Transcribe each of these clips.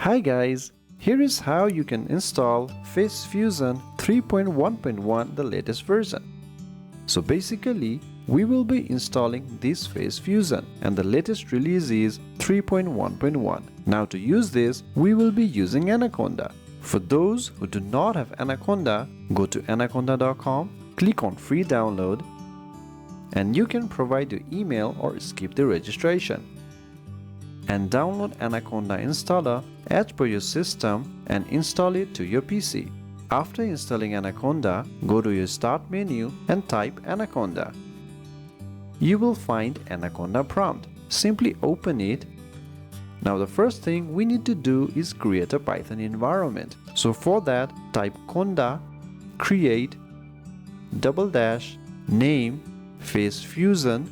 Hi guys, here is how you can install FaceFusion 3.1.1, the latest version. So basically, we will be installing this FaceFusion and the latest release is 3.1.1. Now to use this, we will be using Anaconda. For those who do not have Anaconda, go to anaconda.com, click on free download, and you can provide your email or skip the registration. And download Anaconda installer as per your system and install it to your PC. After installing Anaconda, go to your start menu and type Anaconda. You will find Anaconda prompt. Simply open it. Now the first thing we need to do is create a Python environment. So for that, type conda create --name FaceFusion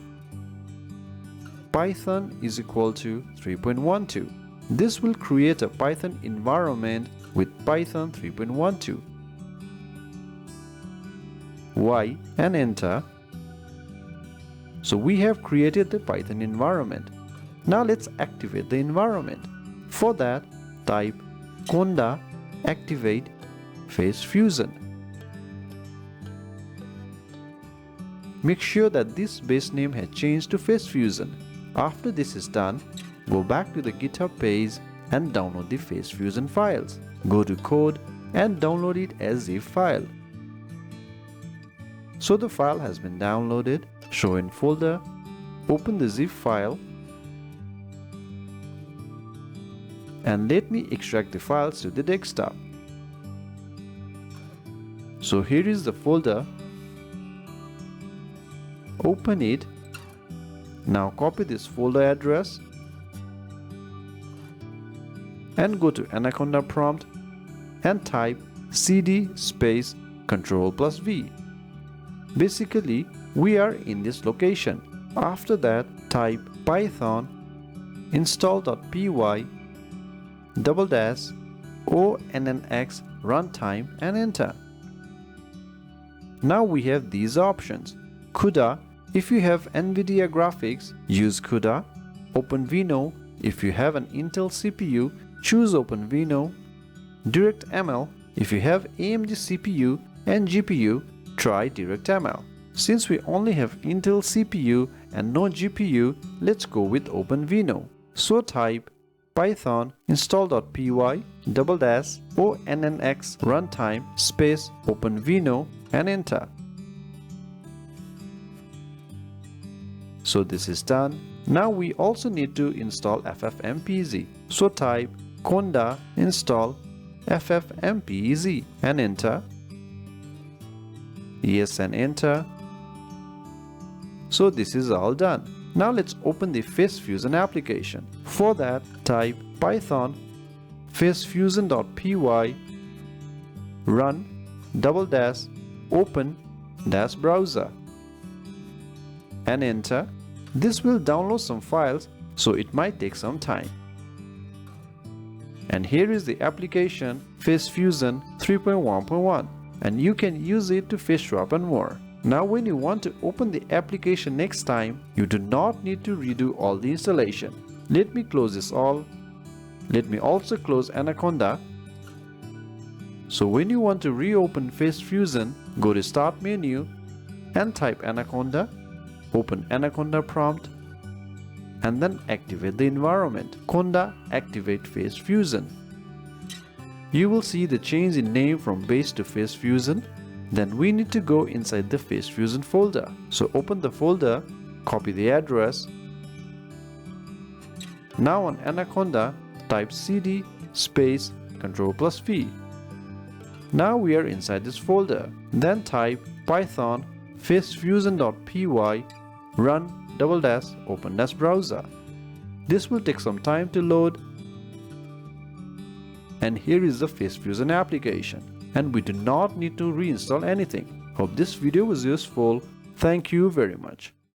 Python is equal to 3.12. This will create a Python environment with Python 3.12. Y and enter. So we have created the Python environment. Now let's activate the environment. For that, type conda activate FaceFusion. Make sure that this base name has changed to FaceFusion. After this is done, go back to the GitHub page and download the FaceFusion files. Go to code and download it as zip file. So the file has been downloaded. Show in folder, open the zip file, and let me extract the files to the desktop. So here is the folder. Open it. Now copy this folder address and go to Anaconda prompt and type cd space Ctrl+V. Basically, we are in this location. After that, type python install.py --onnx runtime and enter. Now we have these options. CUDA. If you have NVIDIA graphics, use CUDA. OpenVINO. If you have an Intel CPU, choose OpenVINO. DirectML. If you have AMD CPU and GPU, try DirectML. Since we only have Intel CPU and no GPU, let's go with OpenVINO. So type python install.py --onnx runtime space OpenVINO and enter. So this is done. Now we also need to install ffmpeg. So type conda install ffmpeg and enter. Yes and enter. So this is all done. Now let's open the FaceFusion application. For that, type python facefusion.py run --open -browser and enter. This will download some files, so it might take some time. And here is the application FaceFusion 3.1.1, and you can use it to face swap and more. Now when you want to open the application next time, you do not need to redo all the installation. Let me close this all. Let me also close Anaconda. So when you want to reopen FaceFusion, go to start menu and type Anaconda. Open Anaconda prompt and then activate the environment. Conda activate FaceFusion. You will see the change in name from base to FaceFusion. Then we need to go inside the FaceFusion folder. So open the folder, copy the address. Now on Anaconda, type cd space Ctrl+V. Now we are inside this folder. Then type python facefusion.py run --open -browser. This will take some time to load. And here is the FaceFusion application. And we do not need to reinstall anything. Hope this video was useful. Thank you very much.